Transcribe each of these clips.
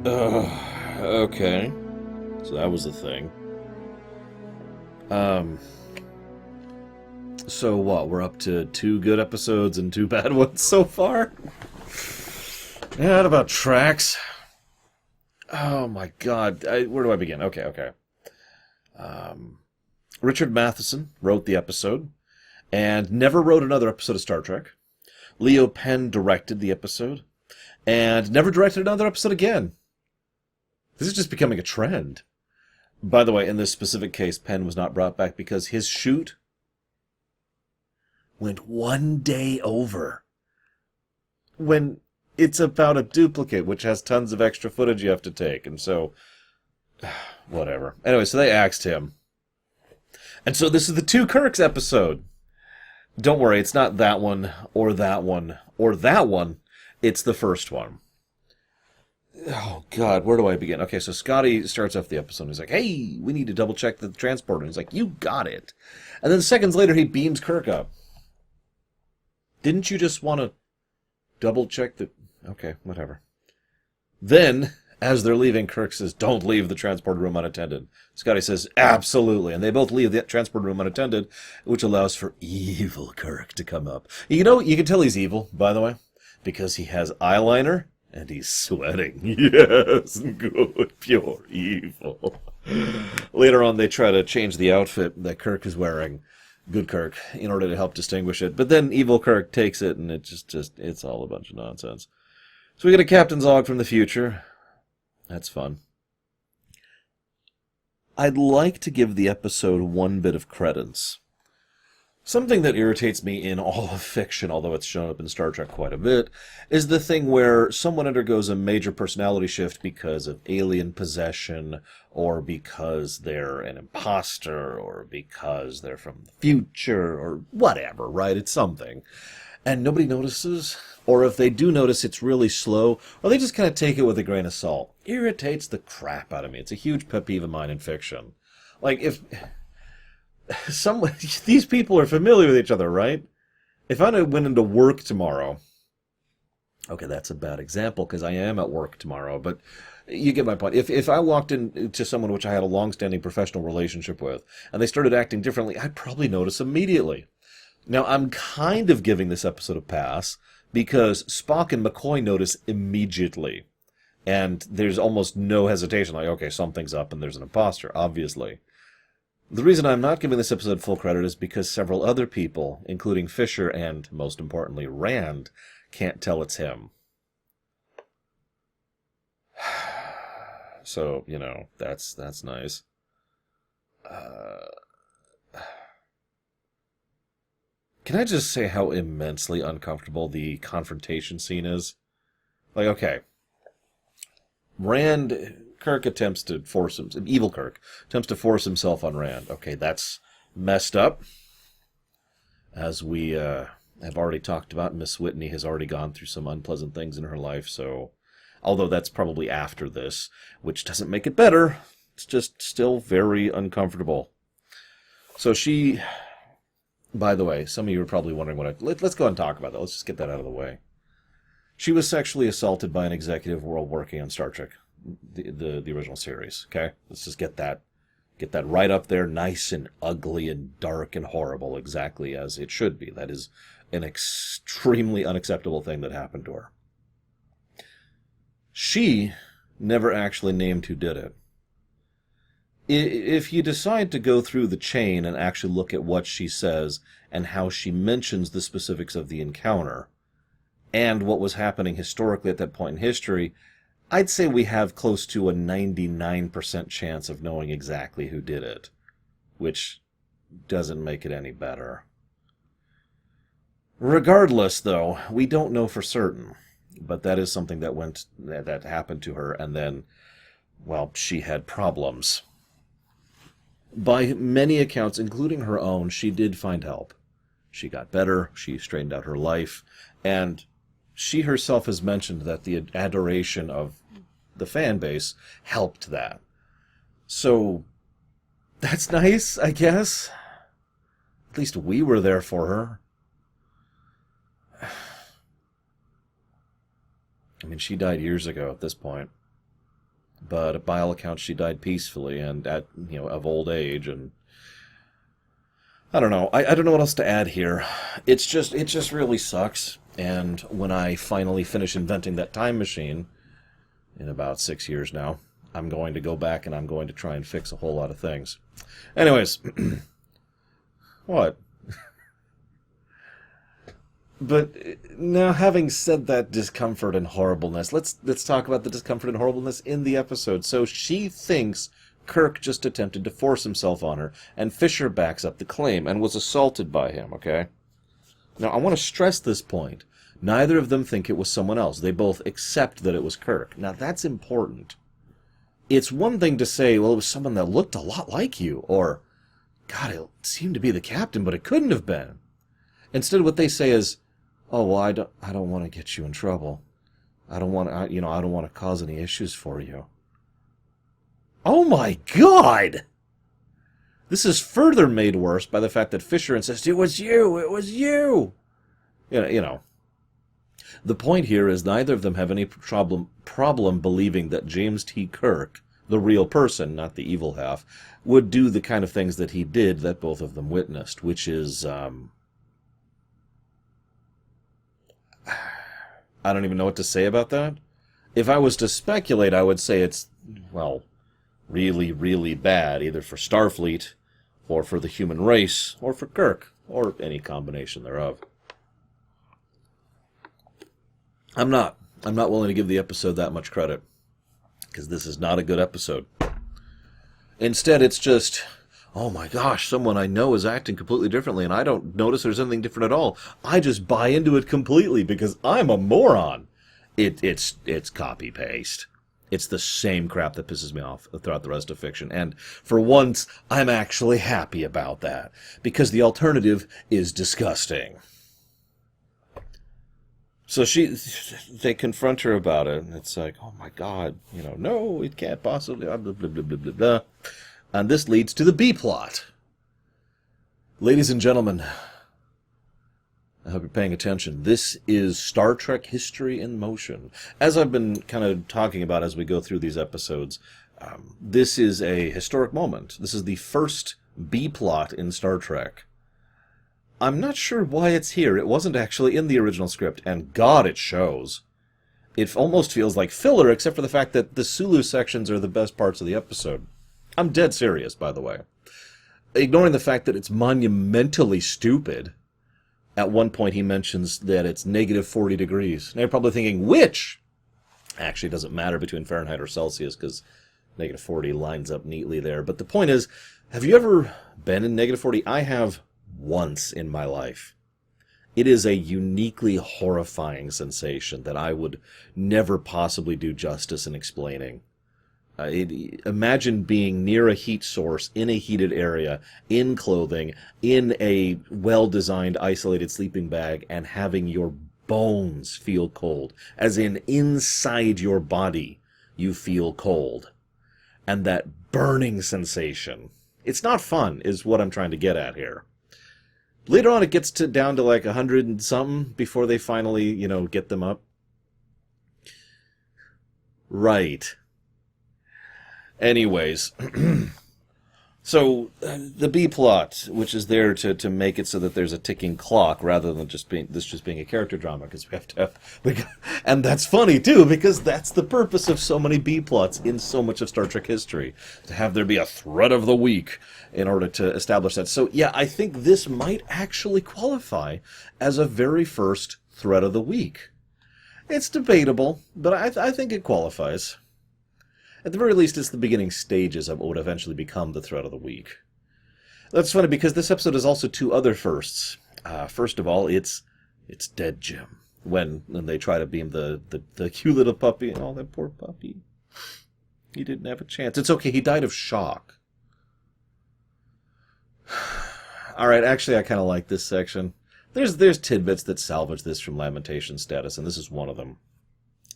Okay. So that was the thing. Um, so what? We're up to 2 good episodes and 2 bad ones so far? Yeah, what about tracks? Oh my god. Where do I begin? Okay. Um, Richard Matheson wrote the episode and never wrote another episode of Star Trek. Leo Penn directed the episode and never directed another episode again. This is just becoming a trend. By the way, in this specific case, Penn was not brought back because his shoot went 1 day over. When it's about a duplicate, which has tons of extra footage you have to take, and so, whatever. Anyway, so they axed him. And so this is the Two Kirks episode. Don't worry, it's not that one, or that one, or that one. It's the first one. Oh, God, where do I begin? Okay, so Scotty starts off the episode, and he's like, hey, we need to double-check the transporter. And he's like, you got it. And then seconds later, he beams Kirk up. Didn't you just want to double-check the... Okay, whatever. Then, as they're leaving, Kirk says, don't leave the transport room unattended. Scotty says, absolutely. And they both leave the transport room unattended, which allows for evil Kirk to come up. You know, you can tell he's evil, by the way, because he has eyeliner and he's sweating. Yes, good, pure evil. Later on, they try to change the outfit that Kirk is wearing, good Kirk, in order to help distinguish it. But then evil Kirk takes it, and it it's all a bunch of nonsense. So we get a Captain's log from the future. That's fun. I'd like to give the episode one bit of credence. Something that irritates me in all of fiction, although it's shown up in Star Trek quite a bit, is the thing where someone undergoes a major personality shift because of alien possession, or because they're an imposter, or because they're from the future, or whatever, right? It's something. And nobody notices, or if they do notice, it's really slow, or they just kind of take it with a grain of salt. Irritates the crap out of me. It's a huge pet peeve of mine in fiction. Like, if... these people are familiar with each other, right? If I went into work tomorrow, okay, that's a bad example because I am at work tomorrow, but you get my point. If I walked into someone which I had a long-standing professional relationship with, and they started acting differently, I'd probably notice immediately. Now, I'm kind of giving this episode a pass because Spock and McCoy notice immediately, and there's almost no hesitation, like, okay, something's up and there's an imposter, obviously. The reason I'm not giving this episode full credit is because several other people, including Fisher and, most importantly, Rand, can't tell it's him. So, you know, that's nice. Can I just say how immensely uncomfortable the confrontation scene is? Like, okay, Kirk attempts to force him, evil Kirk, attempts to force himself on Rand. Okay, that's messed up. As we have already talked about, Miss Whitney has already gone through some unpleasant things in her life, so... Although that's probably after this, which doesn't make it better. It's just still very uncomfortable. So she... By the way, some of you are probably wondering what let's go and talk about that. Let's just get that out of the way. She was sexually assaulted by an executive while working on Star Trek, the original series. Okay, let's just get that right up there, nice and ugly and dark and horrible, exactly as it should be. That is an extremely unacceptable thing that happened to her. She never actually named who did it. If you decide to go through the chain and actually look at what she says and how she mentions the specifics of the encounter and what was happening historically at that point in history, I'd say we have close to a 99% chance of knowing exactly who did it, which doesn't make it any better. Regardless, though, we don't know for certain, but that is something that happened to her, and then, well, she had problems. By many accounts, including her own, she did find help. She got better, she straightened out her life, and she herself has mentioned that the adoration of the fan base helped that. So, that's nice, I guess. At least we were there for her. I mean, she died years ago at this point. But by all accounts, she died peacefully and at, of old age. And I don't know. I don't know what else to add here. It just really sucks. And when I finally finish inventing that time machine in about 6 years now, I'm going to go back and I'm going to try and fix a whole lot of things. Anyways, what? But now, having said that discomfort and horribleness, let's talk about the discomfort and horribleness in the episode. So she thinks Kirk just attempted to force himself on her, and Fisher backs up the claim and was assaulted by him, okay? Now, I want to stress this point. Neither of them think it was someone else. They both accept that it was Kirk. Now, that's important. It's one thing to say, well, it was someone that looked a lot like you, or, God, it seemed to be the captain, but it couldn't have been. Instead, what they say is, oh, well, I don't want to get you in trouble. I don't want to cause any issues for you. Oh my God! This is further made worse by the fact that Fisher insists, it was you! You know. The point here is neither of them have any problem believing that James T. Kirk, the real person, not the evil half, would do the kind of things that he did that both of them witnessed, which is, I don't even know what to say about that. If I was to speculate, I would say it's, well, really, really bad, either for Starfleet, or for the human race, or for Kirk, or any combination thereof. I'm not willing to give the episode that much credit, because this is not a good episode. Instead, it's just, oh my gosh, someone I know is acting completely differently, and I don't notice there's anything different at all. I just buy into it completely, because I'm a moron. It's copy-paste. It's the same crap that pisses me off throughout the rest of fiction, and for once, I'm actually happy about that, because the alternative is disgusting. So they confront her about it, and it's like, oh my God, no, it can't possibly, blah, blah, blah, blah, blah, blah. And this leads to the B-plot. Ladies and gentlemen, I hope you're paying attention. This is Star Trek history in motion. As I've been kind of talking about as we go through these episodes, this is a historic moment. This is the first B-plot in Star Trek. I'm not sure why it's here. It wasn't actually in the original script, and God, it shows. It almost feels like filler, except for the fact that the Sulu sections are the best parts of the episode. I'm dead serious, by the way. Ignoring the fact that it's monumentally stupid. At one point he mentions that it's negative 40 degrees. Now you're probably thinking, which? Actually, it doesn't matter between Fahrenheit or Celsius, because negative 40 lines up neatly there. But the point is, have you ever been in negative 40? I have once in my life. It is a uniquely horrifying sensation that I would never possibly do justice in explaining. Imagine being near a heat source, in a heated area, in clothing, in a well-designed, isolated sleeping bag, and having your bones feel cold. As in, inside your body, you feel cold. And that burning sensation. It's not fun, is what I'm trying to get at here. Later on, it gets down to like 100 and something before they finally, get them up. Right. Anyways, so the B-plot, which is there to make it so that there's a ticking clock rather than just being a character drama, because we have to have, and that's funny too, because that's the purpose of so many B-plots in so much of Star Trek history, to have there be a threat of the week in order to establish that. So yeah, I think this might actually qualify as a very first threat of the week. It's debatable, but I think it qualifies. At the very least, it's the beginning stages of what would eventually become the threat of the week. That's funny, because this episode is also two other firsts. First of all, it's Dead Jim. When they try to beam the cute little puppy. Oh, that poor puppy. He didn't have a chance. It's okay, he died of shock. Alright, actually, I kind of like this section. There's tidbits that salvage this from lamentation status, and this is one of them.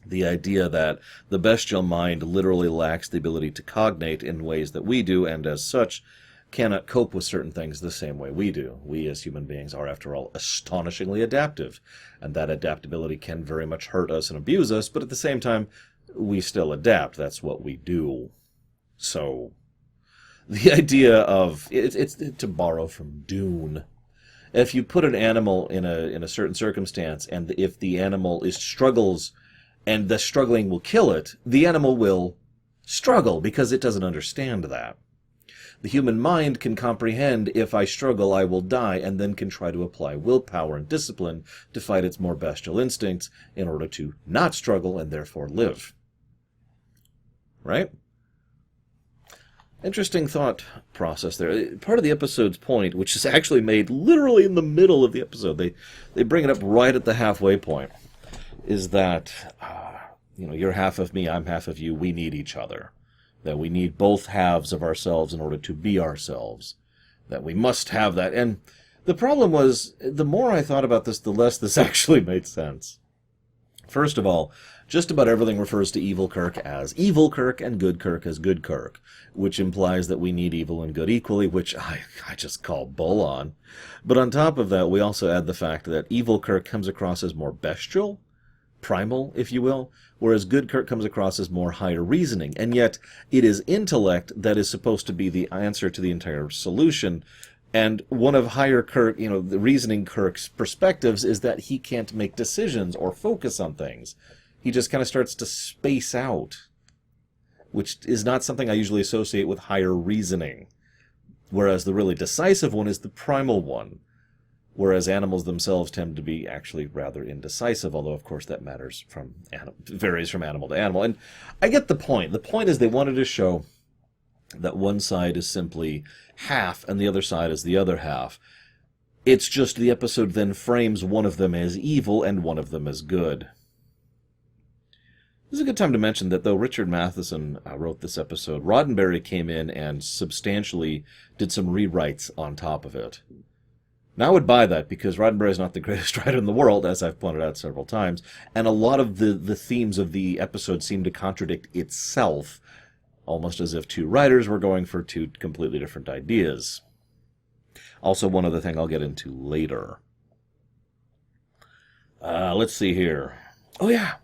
The idea that the bestial mind literally lacks the ability to cognate in ways that we do, and as such, cannot cope with certain things the same way we do. We as human beings are, after all, astonishingly adaptive, and that adaptability can very much hurt us and abuse us, but at the same time, we still adapt. That's what we do. So, the idea of, it's to borrow from Dune. If you put an animal in a certain circumstance, and if the animal struggles, and the struggling will kill it, the animal will struggle because it doesn't understand that. The human mind can comprehend, if I struggle, I will die, and then can try to apply willpower and discipline to fight its more bestial instincts in order to not struggle and therefore live. Right? Interesting thought process there. Part of the episode's point, which is actually made literally in the middle of the episode, they bring it up right at the halfway point, is that, you're half of me, I'm half of you, we need each other. That we need both halves of ourselves in order to be ourselves. That we must have that. And the problem was, the more I thought about this, the less this actually made sense. First of all, just about everything refers to evil Kirk as evil Kirk and good Kirk as good Kirk, which implies that we need evil and good equally, which I just call bull on. But on top of that, we also add the fact that evil Kirk comes across as more bestial, primal, if you will, whereas good Kirk comes across as more higher reasoning. And yet, it is intellect that is supposed to be the answer to the entire solution. And one of higher Kirk, the reasoning Kirk's perspectives is that he can't make decisions or focus on things. He just kind of starts to space out, which is not something I usually associate with higher reasoning. Whereas the really decisive one is the primal one. Whereas animals themselves tend to be actually rather indecisive, although of course that varies from animal to animal. And I get the point. The point is they wanted to show that one side is simply half and the other side is the other half. It's just the episode then frames one of them as evil and one of them as good. This is a good time to mention that though Richard Matheson wrote this episode, Roddenberry came in and substantially did some rewrites on top of it. Now I would buy that because Roddenberry is not the greatest writer in the world, as I've pointed out several times, and a lot of the themes of the episode seem to contradict itself, almost as if two writers were going for two completely different ideas. Also, one other thing I'll get into later. Let's see here. Oh yeah,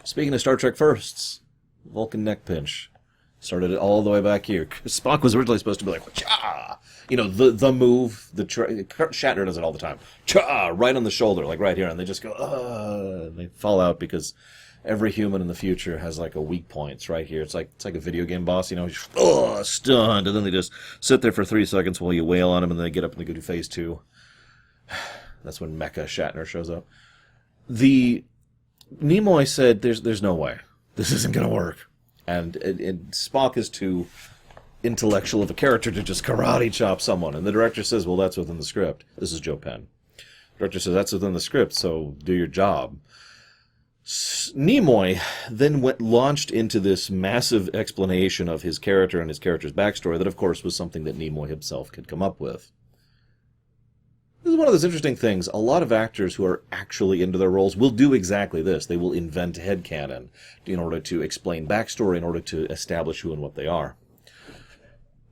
speaking of Star Trek firsts, Vulcan neck pinch. Started it all the way back here. Spock was originally supposed to be like, cha! The move, Shatner does it all the time. Cha! Right on the shoulder, like right here, and they just go, and they fall out because every human in the future has like a weak point. It's right here. It's like a video game boss, stunned, and then they just sit there for 3 seconds while you wail on them, and then they get up and they go to phase 2. That's when Mecha Shatner shows up. Nimoy said, there's no way. This isn't going to work. And Spock is too intellectual of a character to just karate chop someone. And the director says, well, that's within the script. This is Joe Penn. The director says, that's within the script, so do your job. Nimoy then launched into this massive explanation of his character and his character's backstory that, of course, was something that Nimoy himself could come up with. This is one of those interesting things. A lot of actors who are actually into their roles will do exactly this. They will invent headcanon in order to explain backstory, in order to establish who and what they are.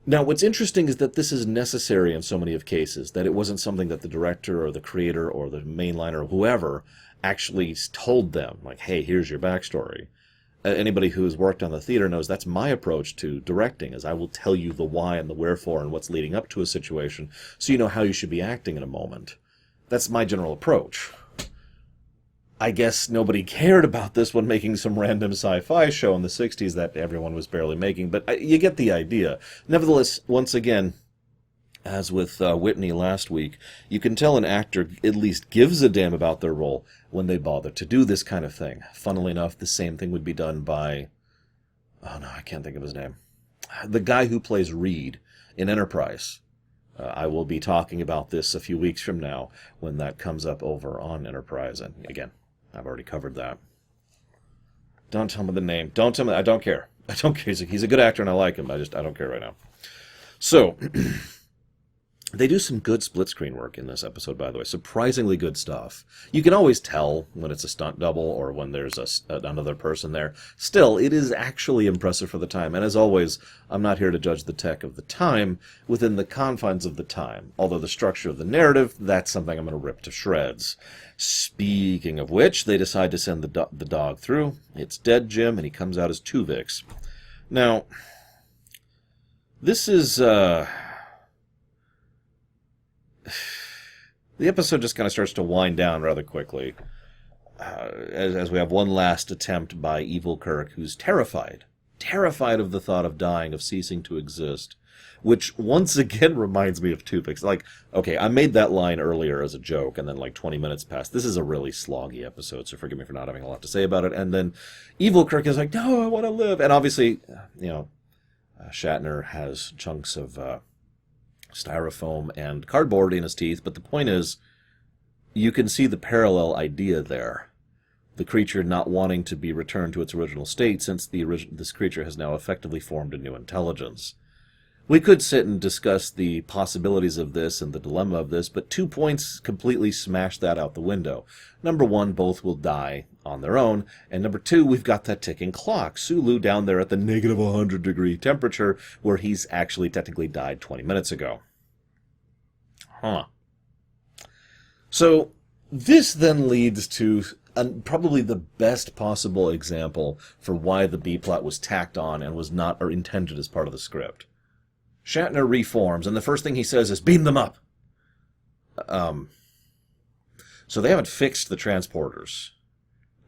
Now, what's interesting is that this is necessary in so many of cases, that it wasn't something that the director or the creator or the mainliner or whoever actually told them, like, hey, here's your backstory. Anybody who's worked on the theater knows that's my approach to directing, is I will tell you the why and the wherefore and what's leading up to a situation so you know how you should be acting in a moment. That's my general approach. I guess nobody cared about this when making some random sci-fi show in the 60s that everyone was barely making, but you get the idea. Nevertheless, once again, as with Whitney last week, you can tell an actor at least gives a damn about their role when they bother to do this kind of thing. Funnily enough, the same thing would be done by... oh no, I can't think of his name. The guy who plays Reed in Enterprise. I will be talking about this a few weeks from now when that comes up over on Enterprise. And again, I've already covered that. Don't tell me the name. Don't tell me. I don't care. I don't care. He's a good actor and I like him. I don't care right now. So... They do some good split-screen work in this episode, by the way. Surprisingly good stuff. You can always tell when it's a stunt double or when there's another person there. Still, it is actually impressive for the time. And as always, I'm not here to judge the tech of the time within the confines of the time. Although the structure of the narrative, that's something I'm going to rip to shreds. Speaking of which, they decide to send the dog through. It's dead Jim, and he comes out as Tuvix. Now, this is... The episode just kind of starts to wind down rather quickly, as we have one last attempt by Evil Kirk, who's terrified of the thought of dying, of ceasing to exist, which once again reminds me of Tuvix. Like, okay, I made that line earlier as a joke, and then like 20 minutes passed. This is a really sloggy episode, so forgive me for not having a lot to say about it. And then Evil Kirk is like, no, I want to live. And obviously, Shatner has chunks of... styrofoam and cardboard in his teeth, but the point is, you can see the parallel idea there. The creature not wanting to be returned to its original state, since this creature has now effectively formed a new intelligence. We could sit and discuss the possibilities of this and the dilemma of this, but 2 points completely smash that out the window. Number one, both will die on their own, and number two, we've got that ticking clock. Sulu down there at the negative 100-degree temperature, where he's actually technically died 20 minutes ago. So, this then leads to probably the best possible example for why the B-plot was tacked on and was not or intended as part of the script. Shatner reforms, and the first thing he says is, beam them up! So they haven't fixed the transporters.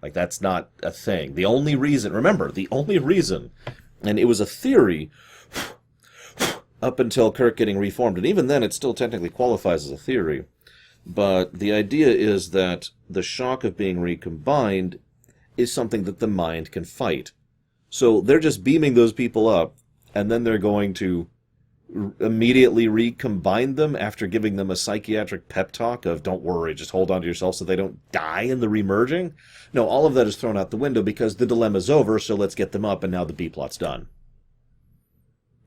Like, that's not a thing. The only reason, and it was a theory up until Kirk getting reformed, and even then it still technically qualifies as a theory, but the idea is that the shock of being recombined is something that the mind can fight. So they're just beaming those people up, and then they're going to immediately recombine them after giving them a psychiatric pep talk of, don't worry, just hold on to yourself so they don't die in the remerging. No, all of that is thrown out the window because the dilemma's over, so let's get them up, and now the B-plot's done.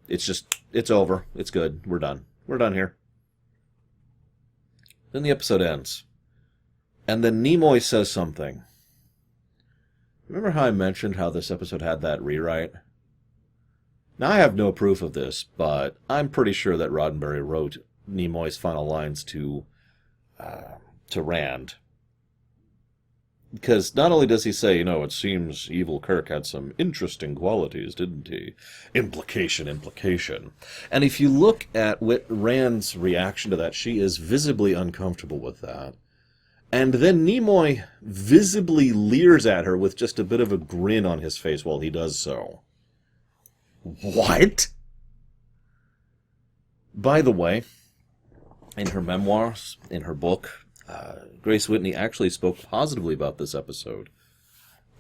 It's over. It's good. We're done. We're done here. Then the episode ends. And then Nimoy says something. Remember how I mentioned how this episode had that rewrite? Now, I have no proof of this, but I'm pretty sure that Roddenberry wrote Nimoy's final lines to Rand. Because not only does he say, it seems Evil Kirk had some interesting qualities, didn't he? Implication. And if you look at Rand's reaction to that, she is visibly uncomfortable with that. And then Nimoy visibly leers at her with just a bit of a grin on his face while he does so. What? By the way, in her memoirs, in her book, Grace Whitney actually spoke positively about this episode,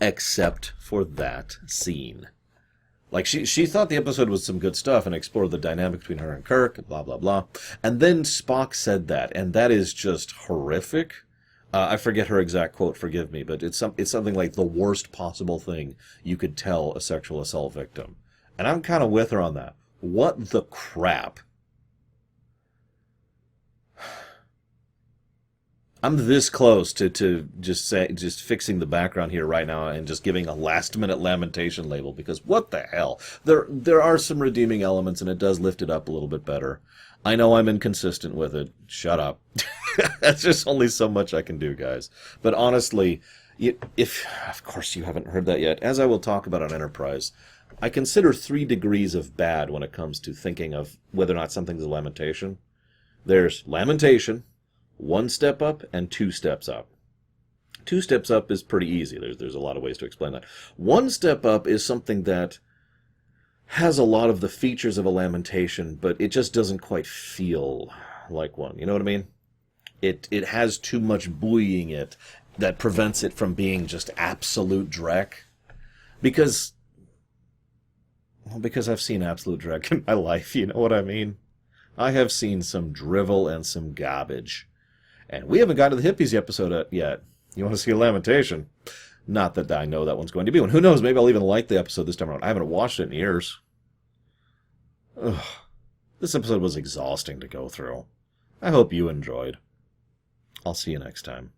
except for that scene. Like, she thought the episode was some good stuff and explored the dynamic between her and Kirk, and blah, blah, blah. And then Spock said that, and that is just horrific. I forget her exact quote, forgive me, but it's something like the worst possible thing you could tell a sexual assault victim. And I'm kind of with her on that. What the crap? I'm this close to just fixing the background here right now and just giving a last-minute lamentation label, because what the hell? There are some redeeming elements, and it does lift it up a little bit better. I know I'm inconsistent with it. Shut up. That's just only so much I can do, guys. But honestly, if, of course you haven't heard that yet, as I will talk about on Enterprise, I consider 3 degrees of bad when it comes to thinking of whether or not something's a lamentation. There's lamentation, 1 step up, and 2 steps up. 2 steps up is pretty easy. There's a lot of ways to explain that. 1 step up is something that has a lot of the features of a lamentation, but it just doesn't quite feel like one. You know what I mean? It has too much buoying it that prevents it from being just absolute dreck. Because I've seen absolute dreck in my life, you know what I mean? I have seen some drivel and some garbage. And we haven't got to the hippies episode yet. You want to see a lamentation? Not that I know that one's going to be one. Who knows? Maybe I'll even like the episode this time around. I haven't watched it in years. Ugh. This episode was exhausting to go through. I hope you enjoyed. I'll see you next time.